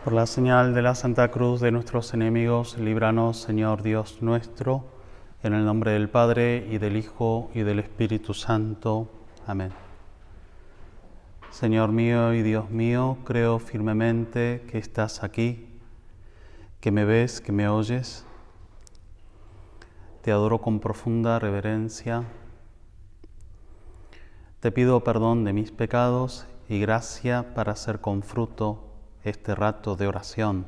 Por la señal de la Santa Cruz de nuestros enemigos, líbranos, Señor Dios nuestro, en el nombre del Padre, y del Hijo, y del Espíritu Santo. Amén. Señor mío y Dios mío, creo firmemente que estás aquí, que me ves, que me oyes. Te adoro con profunda reverencia. Te pido perdón de mis pecados y gracia para hacer con fruto este rato de oración.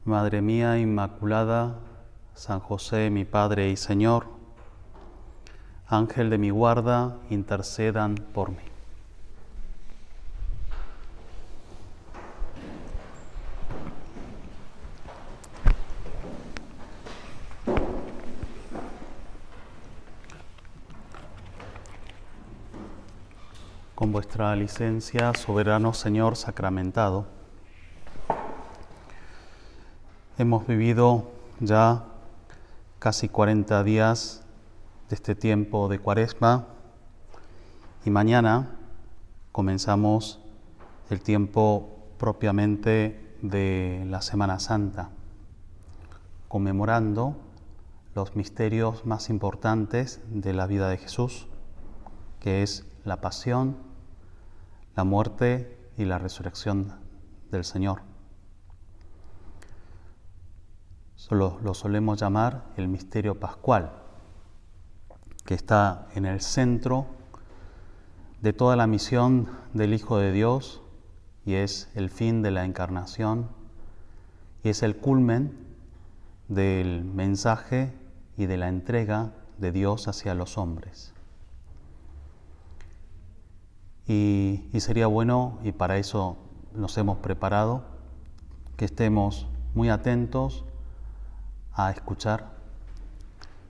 Madre mía Inmaculada, San José, mi Padre y Señor, Ángel de mi guarda, intercedan por mí. Con vuestra licencia, soberano Señor sacramentado, hemos vivido ya casi 40 días de este tiempo de Cuaresma y mañana comenzamos el tiempo propiamente de la Semana Santa, conmemorando los misterios más importantes de la vida de Jesús, que es la pasión, la muerte y la resurrección del Señor. Lo solemos llamar el misterio pascual, que está en el centro de toda la misión del Hijo de Dios y es el fin de la encarnación y es el culmen del mensaje y de la entrega de Dios hacia los hombres. Y sería bueno, y para eso nos hemos preparado, que estemos muy atentos a escuchar,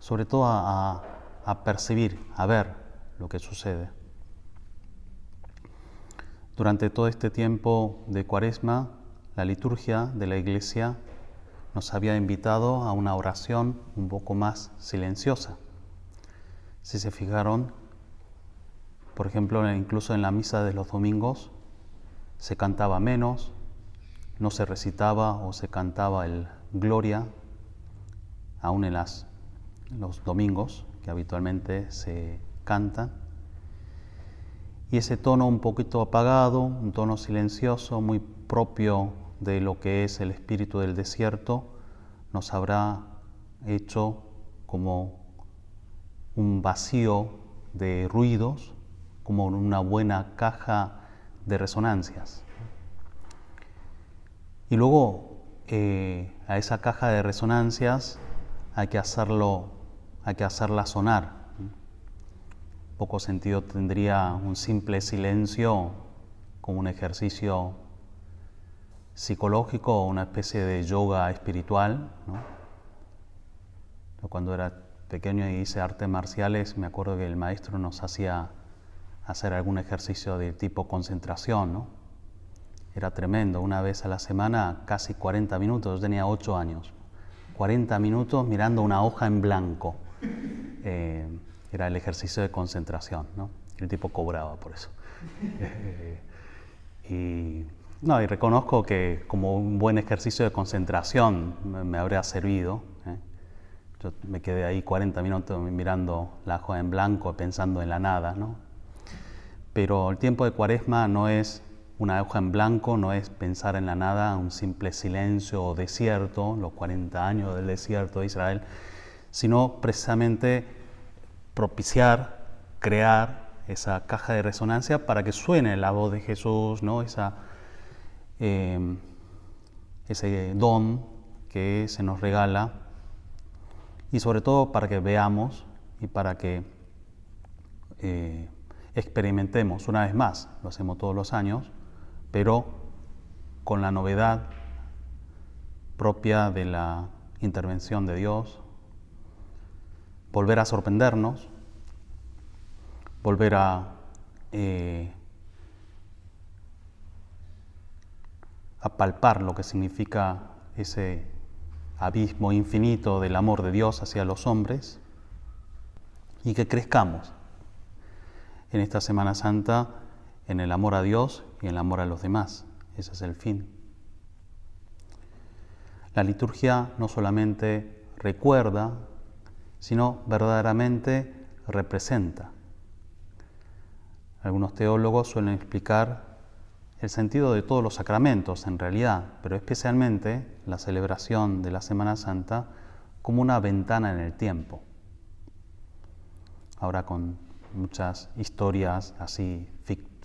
sobre todo a percibir, a ver lo que sucede. Durante todo este tiempo de Cuaresma, la liturgia de la Iglesia nos había invitado a una oración un poco más silenciosa. Si se fijaron, por ejemplo, incluso en la misa de los domingos se cantaba menos, no se recitaba o se cantaba el Gloria, aún en los domingos que habitualmente se cantan. Y ese tono un poquito apagado, un tono silencioso, muy propio de lo que es el espíritu del desierto, nos habrá hecho como un vacío de ruidos, como una buena caja de resonancias. Y luego a esa caja de resonancias hay que hacerla sonar. Poco sentido tendría un simple silencio como un ejercicio psicológico o una especie de yoga espiritual, ¿no? Yo cuando era pequeño y hice artes marciales, me acuerdo que el maestro nos hacía hacer algún ejercicio de tipo concentración, ¿no? Era tremendo, una vez a la semana, casi 40 minutos, yo tenía 8 años, 40 minutos mirando una hoja en blanco. Era el ejercicio de concentración, ¿no? El tipo cobraba por eso. Y reconozco que como un buen ejercicio de concentración me habría servido. Yo me quedé ahí 40 minutos mirando la hoja en blanco, pensando en la nada, ¿no? Pero el tiempo de Cuaresma no es una hoja en blanco, no es pensar en la nada, un simple silencio o desierto, los 40 años del desierto de Israel, sino precisamente propiciar, crear esa caja de resonancia para que suene la voz de Jesús, ¿no? Ese don que se nos regala, y sobre todo para que veamos y para que experimentemos una vez más, lo hacemos todos los años, pero con la novedad propia de la intervención de Dios, volver a sorprendernos, volver a palpar lo que significa ese abismo infinito del amor de Dios hacia los hombres y que crezcamos en esta Semana Santa en el amor a Dios y en el amor a los demás, ese es el fin. La liturgia no solamente recuerda, sino verdaderamente representa. Algunos teólogos suelen explicar el sentido de todos los sacramentos en realidad, pero especialmente la celebración de la Semana Santa como una ventana en el tiempo. Ahora con muchas historias así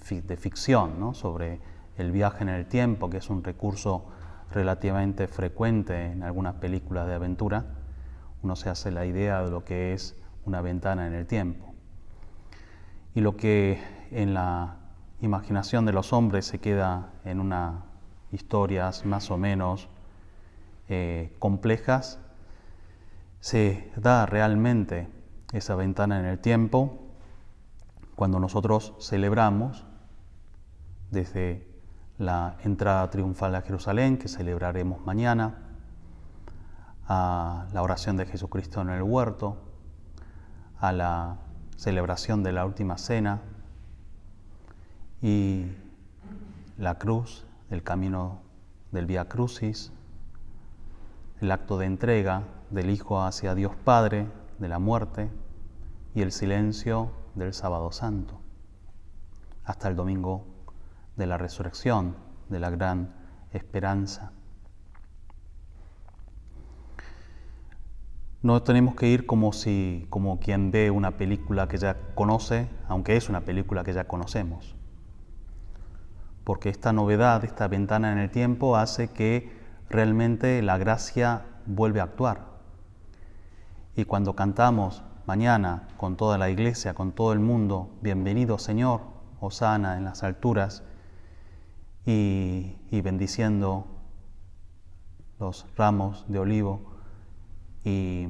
de ficción, ¿no? Sobre el viaje en el tiempo, que es un recurso relativamente frecuente en algunas películas de aventura, uno se hace la idea de lo que es una ventana en el tiempo. Y lo que en la imaginación de los hombres se queda en unas historias más o menos complejas, se da realmente esa ventana en el tiempo cuando nosotros celebramos desde la entrada triunfal a Jerusalén, que celebraremos mañana, a la oración de Jesucristo en el huerto, a la celebración de la última cena y la cruz, el camino del Vía Crucis, el acto de entrega del Hijo hacia Dios Padre, de la muerte y el silencio del Sábado Santo, hasta el domingo de la resurrección, de la gran esperanza. No tenemos que ir como quien ve una película que ya conoce, aunque es una película que ya conocemos, porque esta novedad, esta ventana en el tiempo hace que realmente la gracia vuelve a actuar. Y cuando cantamos mañana con toda la iglesia, con todo el mundo, bienvenido Señor, hosana en las alturas, y bendiciendo los ramos de olivo y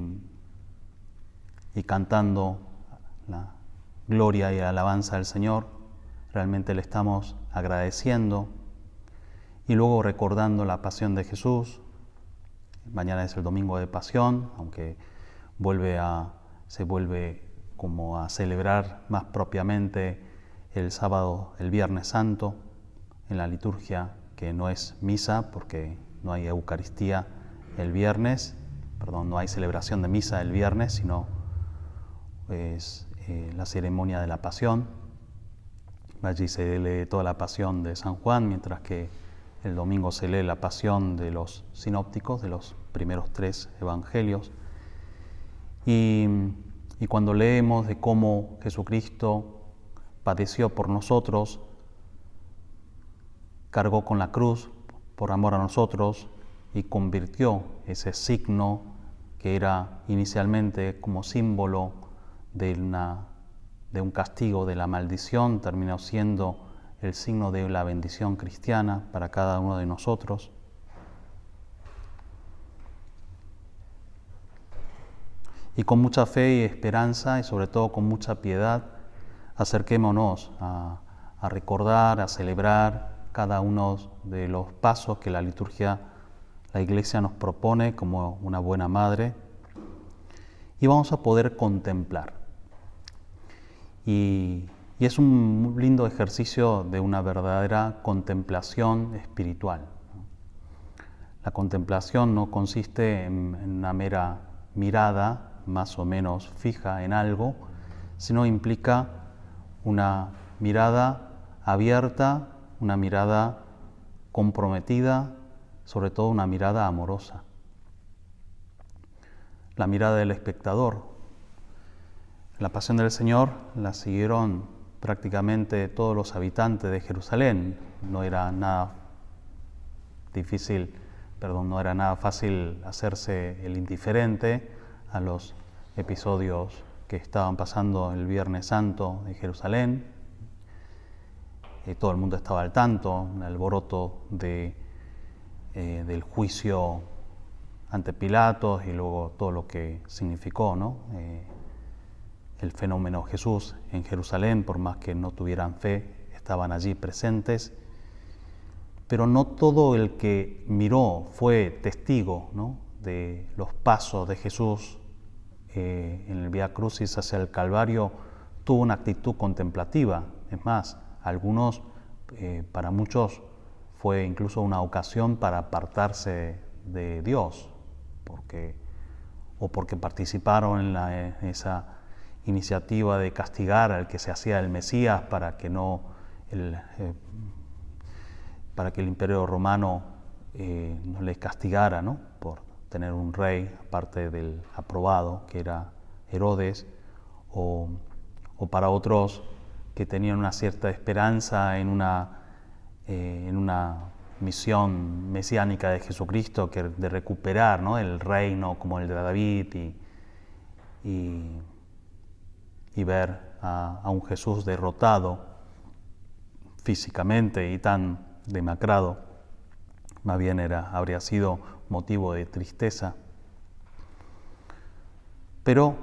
cantando la gloria y la alabanza al Señor, realmente le estamos agradeciendo y luego recordando la pasión de Jesús. Mañana es el domingo de pasión, aunque se vuelve como a celebrar más propiamente el sábado, el Viernes Santo, en la liturgia, que no es misa, porque no hay Eucaristía el viernes, no hay celebración de misa el viernes, sino es la ceremonia de la pasión. Allí se lee toda la pasión de San Juan, mientras que el domingo se lee la pasión de los sinópticos, de los primeros 3 evangelios. Y cuando leemos de cómo Jesucristo padeció por nosotros, cargó con la cruz por amor a nosotros y convirtió ese signo que era inicialmente como símbolo de un castigo, de la maldición, terminó siendo el signo de la bendición cristiana para cada uno de nosotros. Y con mucha fe y esperanza y sobre todo con mucha piedad, acerquémonos a recordar, a celebrar cada uno de los pasos que la liturgia, la Iglesia nos propone como una buena madre, y vamos a poder contemplar. Y es un lindo ejercicio de una verdadera contemplación espiritual. La contemplación no consiste en una mera mirada más o menos fija en algo, sino implica una mirada abierta, una mirada comprometida, sobre todo una mirada amorosa. La mirada del espectador. La pasión del Señor la siguieron prácticamente todos los habitantes de Jerusalén. No era nada fácil hacerse el indiferente a los episodios que estaban pasando el Viernes Santo en Jerusalén. Todo el mundo estaba al tanto, un alboroto del juicio ante Pilatos y luego todo lo que significó, ¿no? El fenómeno Jesús en Jerusalén, por más que no tuvieran fe, estaban allí presentes. Pero no todo el que miró fue testigo, ¿no?, de los pasos de Jesús en el Vía Crucis hacia el Calvario, tuvo una actitud contemplativa. Es más, para muchos fue incluso una ocasión para apartarse de Dios, porque participaron en esa iniciativa de castigar al que se hacía el Mesías para que el Imperio Romano no les castigara, ¿no?, por tener un rey aparte del aprobado, que era Herodes, o para otros que tenían una cierta esperanza en una misión mesiánica de Jesucristo, de recuperar, ¿no?, el reino como el de David y ver a un Jesús derrotado físicamente y tan demacrado, más bien habría sido motivo de tristeza. Pero,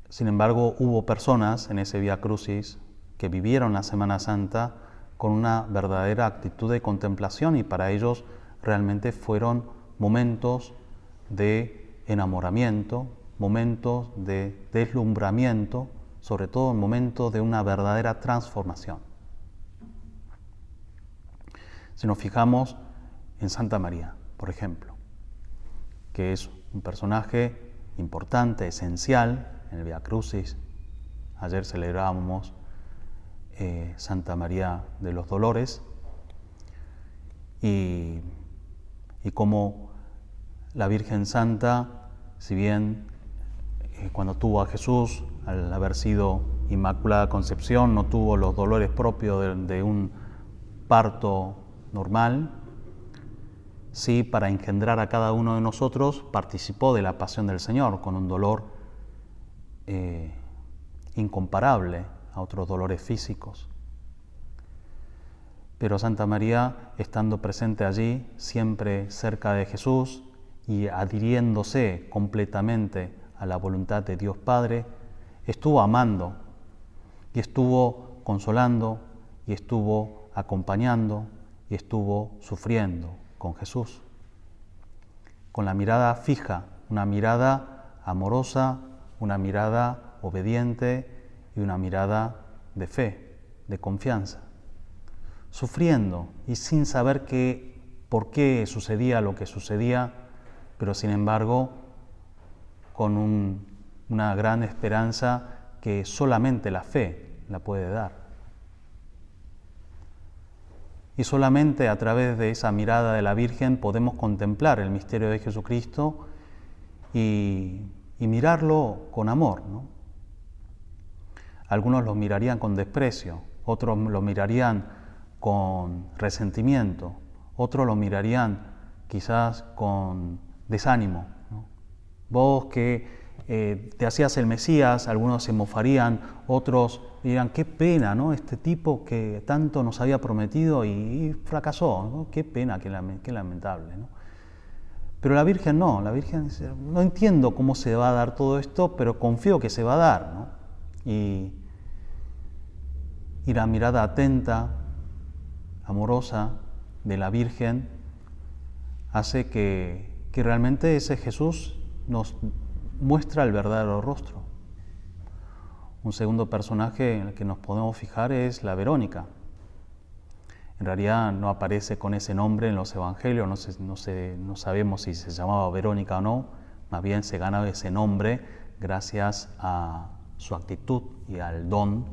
sin embargo, hubo personas en ese Vía Crucis que vivieron la Semana Santa con una verdadera actitud de contemplación, y para ellos realmente fueron momentos de enamoramiento, momentos de deslumbramiento, sobre todo momentos de una verdadera transformación. Si nos fijamos en Santa María, por ejemplo, que es un personaje importante, esencial en el Vía Crucis. Ayer celebrábamos Santa María de los Dolores, y como la Virgen Santa, si bien cuando tuvo a Jesús, al haber sido Inmaculada Concepción, no tuvo los dolores propios de un parto normal, sí, para engendrar a cada uno de nosotros, participó de la pasión del Señor con un dolor incomparable a otros dolores físicos. Pero Santa María, estando presente allí, siempre cerca de Jesús y adhiriéndose completamente a la voluntad de Dios Padre, estuvo amando y estuvo consolando y estuvo acompañando y estuvo sufriendo con Jesús, con la mirada fija, una mirada amorosa, una mirada obediente y una mirada de fe, de confianza, sufriendo y sin saber por qué sucedía lo que sucedía, pero sin embargo con una gran esperanza que solamente la fe la puede dar. Y solamente a través de esa mirada de la Virgen podemos contemplar el misterio de Jesucristo y mirarlo con amor, ¿no? Algunos lo mirarían con desprecio, otros lo mirarían con resentimiento, otros lo mirarían quizás con desánimo, ¿no? Vos que te hacías el Mesías, algunos se mofarían, otros dirán, qué pena, ¿no?, este tipo que tanto nos había prometido y fracasó, ¿no? Qué pena, qué lamentable, ¿no? Pero la Virgen no, la Virgen dice, no entiendo cómo se va a dar todo esto, pero confío que se va a dar, ¿no? Y la mirada atenta, amorosa de la Virgen hace que realmente ese Jesús nos muestra el verdadero rostro. Un segundo personaje en el que nos podemos fijar es la Verónica. En realidad no aparece con ese nombre en los evangelios, no sabemos si se llamaba Verónica o no, más bien se gana ese nombre gracias a su actitud y al don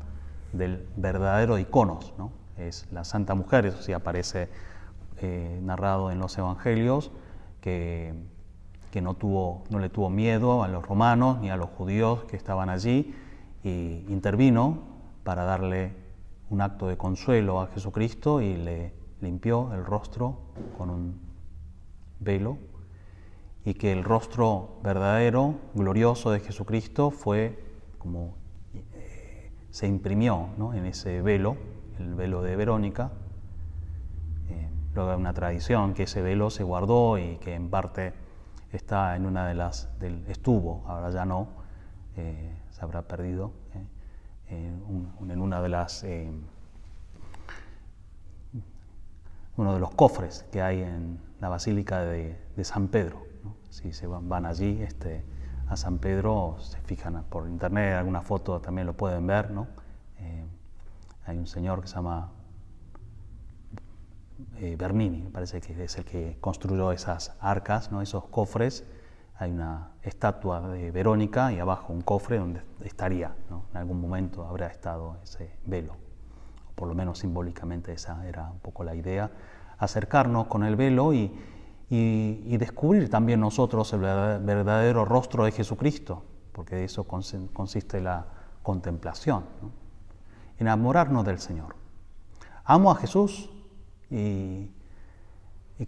del verdadero iconos, ¿no? Es la Santa Mujer, eso sí aparece narrado en los evangelios, que no le tuvo miedo a los romanos ni a los judíos que estaban allí, y intervino para darle un acto de consuelo a Jesucristo y le limpió el rostro con un velo, y que el rostro verdadero, glorioso de Jesucristo fue como se imprimió, ¿no?, en ese velo, el velo de Verónica. Luego hay una tradición que ese velo se guardó y que en parte está en estuvo, ahora ya no, se habrá perdido, en una de las uno de los cofres que hay en la Basílica de San Pedro, ¿no? Si se van allí a San Pedro, se fijan por internet, alguna foto también lo pueden ver, ¿no? Hay un señor que se llama Bernini, me parece que es el que construyó esas arcas, ¿no? Esos cofres. Hay una estatua de Verónica y abajo un cofre donde estaría, ¿no? En algún momento habrá estado ese velo, o por lo menos simbólicamente esa era un poco la idea, acercarnos con el velo y descubrir también nosotros el verdadero rostro de Jesucristo, porque de eso consiste la contemplación, ¿no? Enamorarnos del Señor. Amo a Jesús y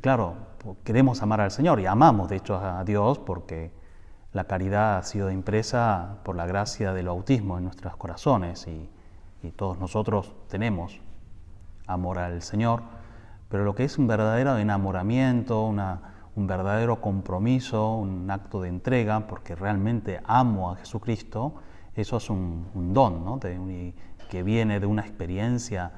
claro, queremos amar al Señor y amamos de hecho a Dios porque la caridad ha sido impresa por la gracia del bautismo en nuestros corazones y todos nosotros tenemos amor al Señor, pero lo que es un verdadero enamoramiento, un verdadero compromiso, un acto de entrega, porque realmente amo a Jesucristo, eso es un don, ¿no? Que viene de una experiencia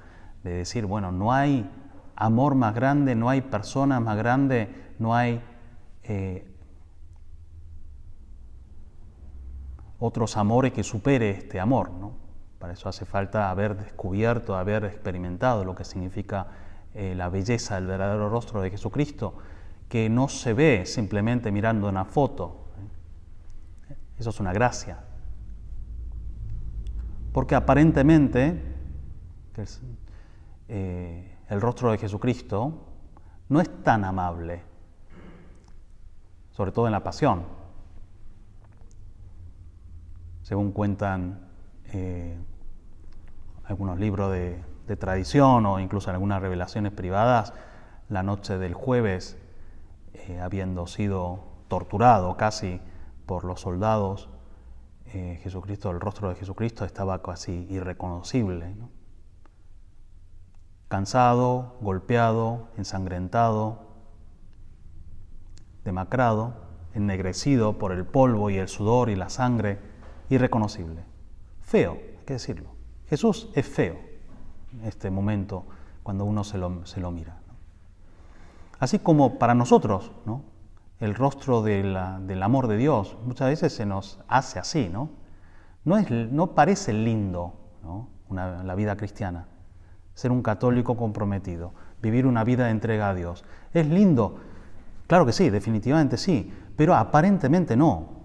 de decir, bueno, no hay amor más grande, no hay persona más grande, no hay otros amores que supere este amor, ¿no? Para eso hace falta haber descubierto, haber experimentado lo que significa la belleza del verdadero rostro de Jesucristo, que no se ve simplemente mirando una foto. Eso es una gracia. Porque aparentemente el rostro de Jesucristo no es tan amable, sobre todo en la pasión. Según cuentan algunos libros de tradición o incluso algunas revelaciones privadas, la noche del jueves, habiendo sido torturado casi por los soldados, Jesucristo, el rostro de Jesucristo estaba casi irreconocible, ¿no? Cansado, golpeado, ensangrentado, demacrado, ennegrecido por el polvo y el sudor y la sangre, irreconocible. Feo, hay que decirlo. Jesús es feo en este momento cuando uno se lo mira, ¿no? Así como para nosotros, ¿no? El rostro del amor de Dios muchas veces se nos hace así, ¿no? No parece lindo, ¿no? La vida cristiana, ser un católico comprometido, vivir una vida de entrega a Dios. ¿Es lindo? Claro que sí, definitivamente sí, pero aparentemente no.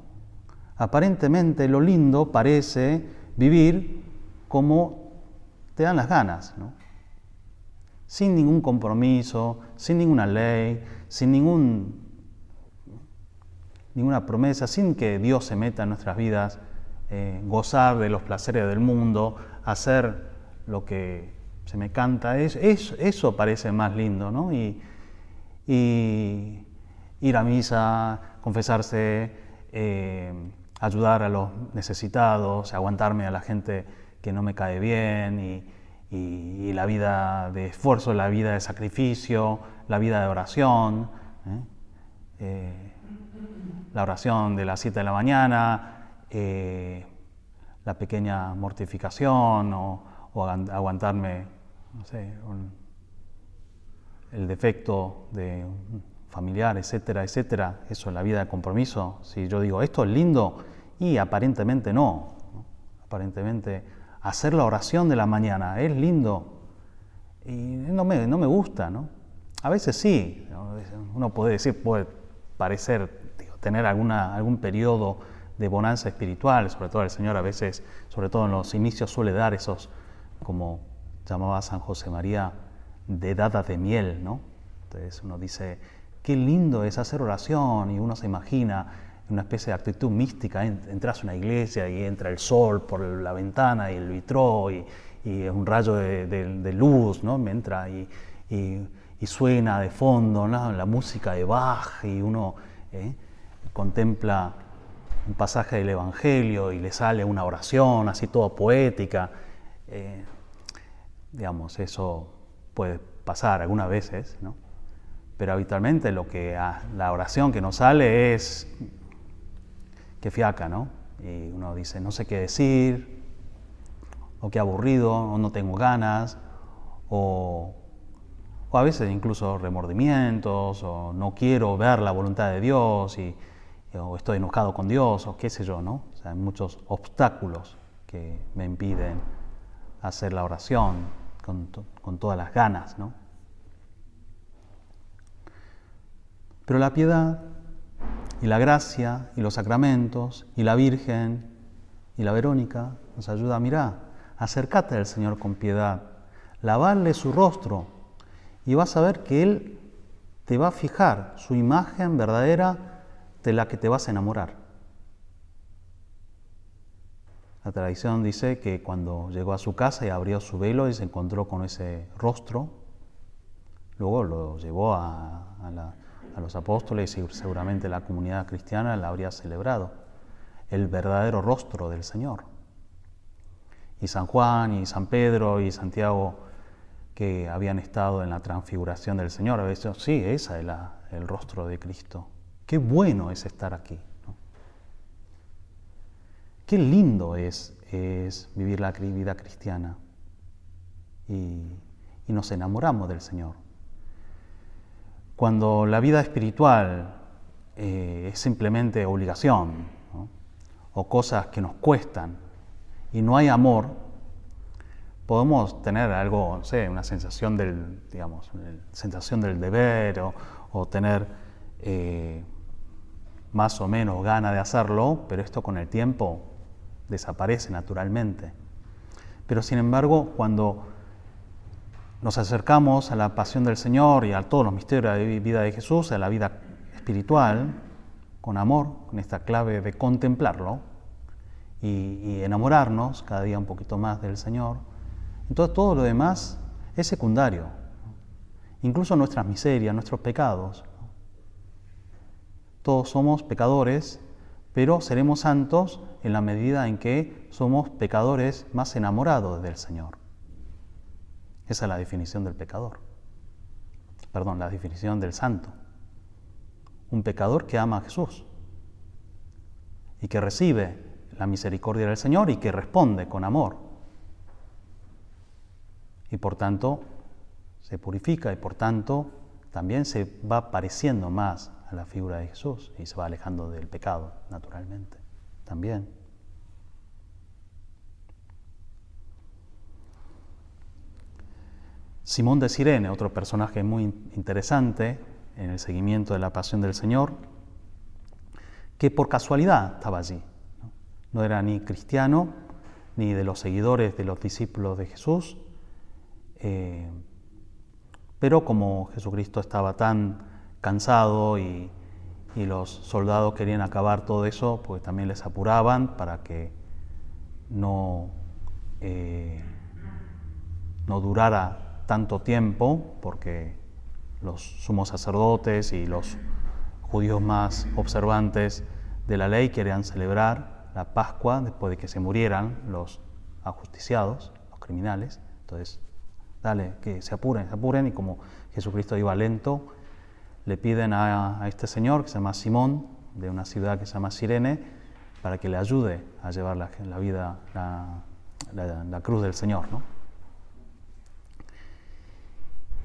Aparentemente lo lindo parece vivir como te dan las ganas, ¿no? Sin ningún compromiso, sin ninguna ley, sin ninguna promesa, sin que Dios se meta en nuestras vidas, gozar de los placeres del mundo, hacer lo que se me canta, eso parece más lindo, ¿no? Y ir a misa, confesarse, ayudar a los necesitados, aguantarme a la gente que no me cae bien y la vida de esfuerzo, la vida de sacrificio, la vida de oración, la oración de las 7 de la mañana, la pequeña mortificación o aguantarme, no sé, el defecto de un familiar, etcétera, etcétera. Eso es la vida de compromiso. Si yo digo, esto es lindo, y aparentemente no. Aparentemente hacer la oración de la mañana es lindo y no me gusta, ¿no? A veces sí, uno puede parecer, tener algún periodo de bonanza espiritual, sobre todo el Señor a veces, sobre todo en los inicios suele dar esos, como llamaba San José María, dedadas de miel, ¿no? Entonces uno dice, qué lindo es hacer oración y uno se imagina una especie de actitud mística, entras a una iglesia y entra el sol por la ventana y el vitró y un rayo de luz, ¿no? Me entra y suena de fondo, ¿no? La música de Bach y uno contempla un pasaje del Evangelio y le sale una oración así toda poética. Digamos, eso puede pasar algunas veces, ¿no? Pero habitualmente la oración que nos sale es que fiaca, ¿no? Y uno dice, no sé qué decir, o qué aburrido, o no tengo ganas, o a veces incluso remordimientos, o no quiero ver la voluntad de Dios, o estoy enojado con Dios, o qué sé yo, ¿no? O sea, hay muchos obstáculos que me impiden hacer la oración con todas las ganas, ¿no? Pero la piedad y la gracia y los sacramentos y la Virgen y la Verónica nos ayuda a mirar. Acércate al Señor con piedad, lavarle su rostro y vas a ver que Él te va a fijar su imagen verdadera de la que te vas a enamorar. La tradición dice que cuando llegó a su casa y abrió su velo y se encontró con ese rostro, luego lo llevó a los apóstoles y seguramente la comunidad cristiana la habría celebrado, el verdadero rostro del Señor. Y San Juan y San Pedro y Santiago, que habían estado en la transfiguración del Señor, habían dicho, sí, ese es el rostro de Cristo. Qué bueno es estar aquí, ¿no? Qué lindo es vivir la vida cristiana. Y nos enamoramos del Señor. Cuando la vida espiritual es simplemente obligación, ¿no? O cosas que nos cuestan y no hay amor, podemos tener algo, no sé, una sensación del deber o tener más o menos ganas de hacerlo, pero esto con el tiempo desaparece naturalmente. Pero sin embargo, cuando nos acercamos a la pasión del Señor y a todos los misterios de la vida de Jesús, a la vida espiritual, con amor, con esta clave de contemplarlo y enamorarnos cada día un poquito más del Señor, entonces todo lo demás es secundario, incluso nuestras miserias, nuestros pecados. Todos somos pecadores, pero seremos santos en la medida en que somos pecadores más enamorados del Señor. Esa es la definición del pecador. La definición del santo. Un pecador que ama a Jesús y que recibe la misericordia del Señor y que responde con amor. Y por tanto se purifica y por tanto también se va pareciendo más a la figura de Jesús y se va alejando del pecado, naturalmente, también. Simón de Cirene, otro personaje muy interesante en el seguimiento de la pasión del Señor, que por casualidad estaba allí. No era ni cristiano, ni de los seguidores de los discípulos de Jesús, pero como Jesucristo estaba tan cansado y los soldados querían acabar todo eso, pues también les apuraban para que no durara tanto tiempo, porque los sumos sacerdotes y los judíos más observantes de la ley querían celebrar la Pascua después de que se murieran los ajusticiados, los criminales. Entonces, dale, que se apuren, y como Jesucristo iba lento, le piden a este señor que se llama Simón, de una ciudad que se llama Cirene, para que le ayude a llevar la cruz del Señor, ¿no?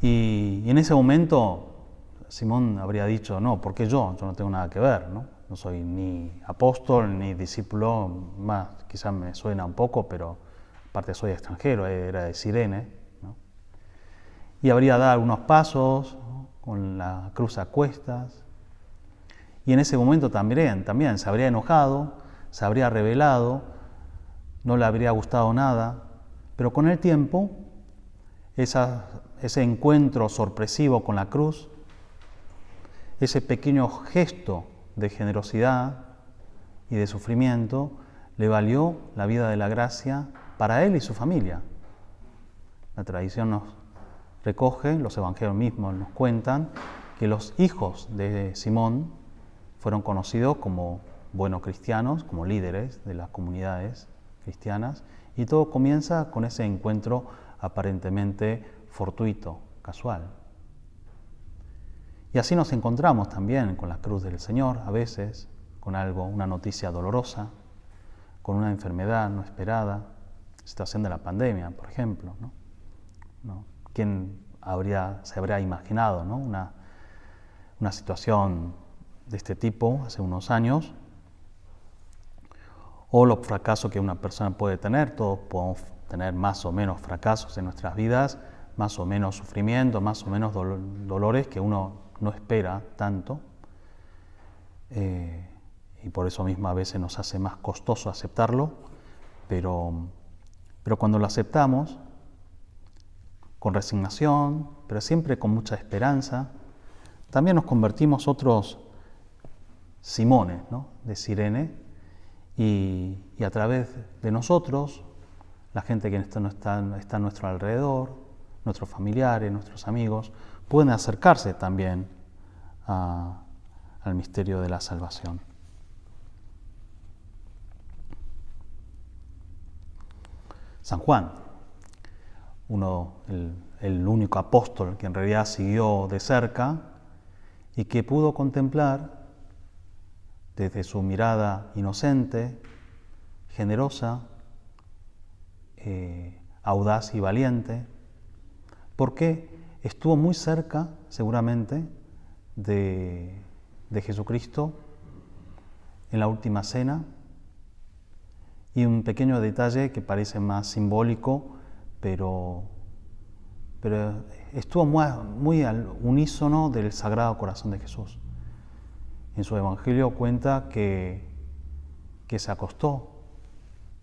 Y en ese momento Simón habría dicho, no, ¿por qué yo? Yo no tengo nada que ver, ¿no? No soy ni apóstol ni discípulo, más quizás me suena un poco, pero aparte soy extranjero, era de Cirene, ¿no? Y habría dado algunos pasos, ¿no?, con la cruz a cuestas, y en ese momento también se habría enojado, se habría rebelado, no le habría gustado nada, pero con el tiempo ese encuentro sorpresivo con la cruz, ese pequeño gesto de generosidad y de sufrimiento, le valió la vida de la gracia para él y su familia. La tradición nos recoge, los evangelios mismos nos cuentan, que los hijos de Simón fueron conocidos como buenos cristianos, como líderes de las comunidades cristianas, y todo comienza con ese encuentro aparentemente fortuito, casual. Y así nos encontramos también con la cruz del Señor, a veces con una noticia dolorosa, con una enfermedad no esperada, situación de la pandemia, por ejemplo, ¿no? ¿Quién se habría imaginado, ¿no?, una situación de este tipo hace unos años? O los fracasos que una persona puede tener. Todos podemos tener más o menos fracasos en nuestras vidas, más o menos sufrimiento, más o menos dolores que uno no espera tanto. y por eso mismo a veces nos hace más costoso aceptarlo, pero cuando lo aceptamos, con resignación, pero siempre con mucha esperanza, también nos convertimos otros Simones, ¿no?, de Cirene, y a través de nosotros, la gente que está a nuestro alrededor, nuestros familiares, nuestros amigos, pueden acercarse también al misterio de la salvación. San Juan, el único apóstol que en realidad siguió de cerca y que pudo contemplar desde su mirada inocente, generosa, audaz y valiente, porque estuvo muy cerca, seguramente, de Jesucristo en la última cena. Y un pequeño detalle que parece más simbólico, pero estuvo muy al unísono del Sagrado Corazón de Jesús. En su Evangelio cuenta que se acostó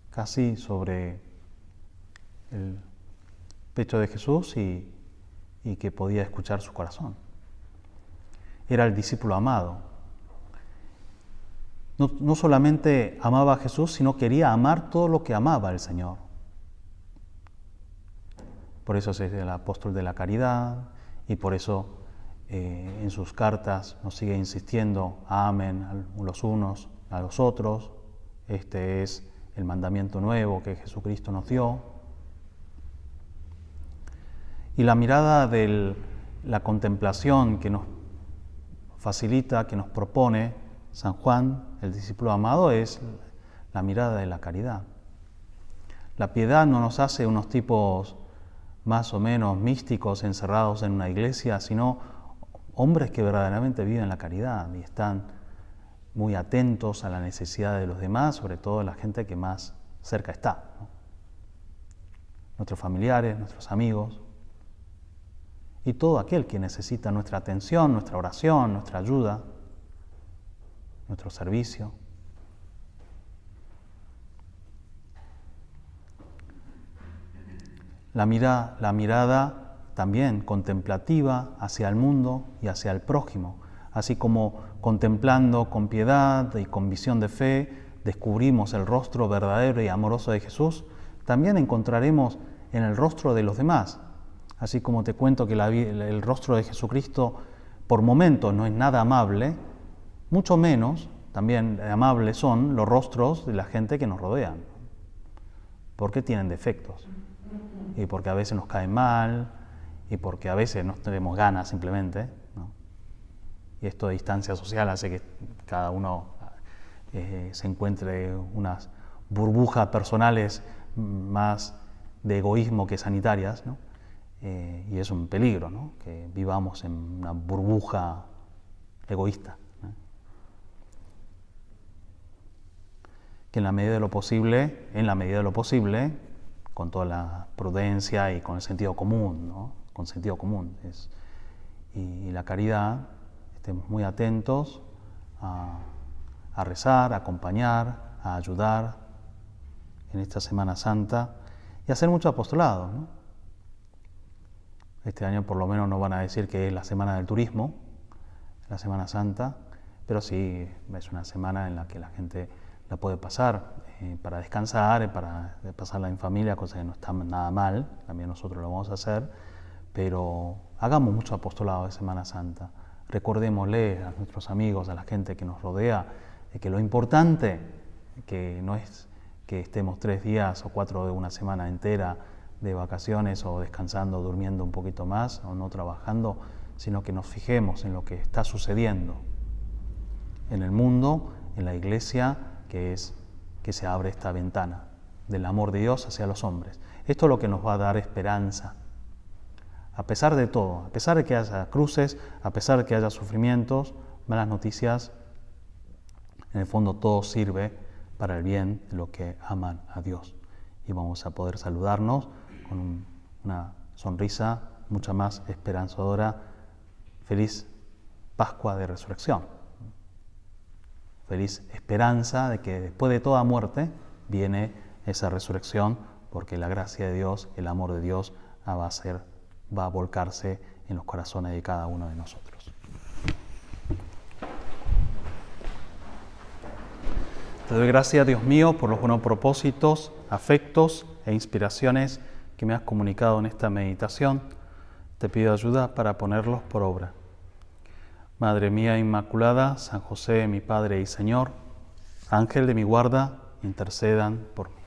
casi sobre el pecho de Jesús y que podía escuchar su corazón. Era el discípulo amado. No solamente amaba a Jesús, sino quería amar todo lo que amaba el Señor. Por eso es el apóstol de la caridad y por eso en sus cartas nos sigue insistiendo: amen los unos a los otros. Este es el mandamiento nuevo que Jesucristo nos dio. Y la mirada de la contemplación que nos facilita, que nos propone San Juan, el discípulo amado, es la mirada de la caridad. La piedad no nos hace unos tipos más o menos místicos encerrados en una iglesia, sino hombres que verdaderamente viven la caridad y están muy atentos a la necesidad de los demás, sobre todo la gente que más cerca está, ¿no? Nuestros familiares, nuestros amigos y todo aquel que necesita nuestra atención, nuestra oración, nuestra ayuda, nuestro servicio. La mirada también contemplativa hacia el mundo y hacia el prójimo, así como contemplando con piedad y con visión de fe descubrimos el rostro verdadero y amoroso de Jesús, también encontraremos en el rostro de los demás. Así como te cuento que el rostro de Jesucristo por momentos no es nada amable, mucho menos también amables son los rostros de la gente que nos rodea, porque tienen defectos y porque a veces nos caen mal y porque a veces no tenemos ganas simplemente, ¿no? Y esto de distancia social hace que cada uno se encuentre unas burbujas personales más de egoísmo que sanitarias, ¿no? Y es un peligro, ¿no?, que vivamos en una burbuja egoísta, ¿no? Que en la medida de lo posible, con toda la prudencia y con el sentido común, ¿no?, con sentido común, y la caridad, estemos muy atentos a rezar, a acompañar, a ayudar en esta Semana Santa y hacer mucho apostolado, ¿no? Este año por lo menos no van a decir que es la semana del turismo, la Semana Santa, pero sí es una semana en la que la gente la puede pasar para descansar, para pasarla en familia, cosa que no está nada mal, también nosotros lo vamos a hacer, pero hagamos mucho apostolado de Semana Santa. Recordémosle a nuestros amigos, a la gente que nos rodea, que lo importante que no es que estemos 3 días o 4 de una semana entera de vacaciones o descansando, durmiendo un poquito más o no trabajando, sino que nos fijemos en lo que está sucediendo en el mundo, en la iglesia, que es que se abre esta ventana del amor de Dios hacia los hombres. Esto es lo que nos va a dar esperanza. A pesar de todo, a pesar de que haya cruces, a pesar de que haya sufrimientos, malas noticias, en el fondo todo sirve para el bien de los que aman a Dios. Y vamos a poder saludarnos con una sonrisa mucha más esperanzadora. Feliz Pascua de Resurrección. feliz esperanza de que después de toda muerte viene esa resurrección, porque la gracia de Dios, el amor de Dios va a volcarse en los corazones de cada uno de nosotros. Te doy gracias, Dios mío, por los buenos propósitos, afectos e inspiraciones que me has comunicado en esta meditación. Te pido ayuda para ponerlos por obra. Madre mía Inmaculada, San José, mi Padre y Señor, Ángel de mi guarda, intercedan por mí.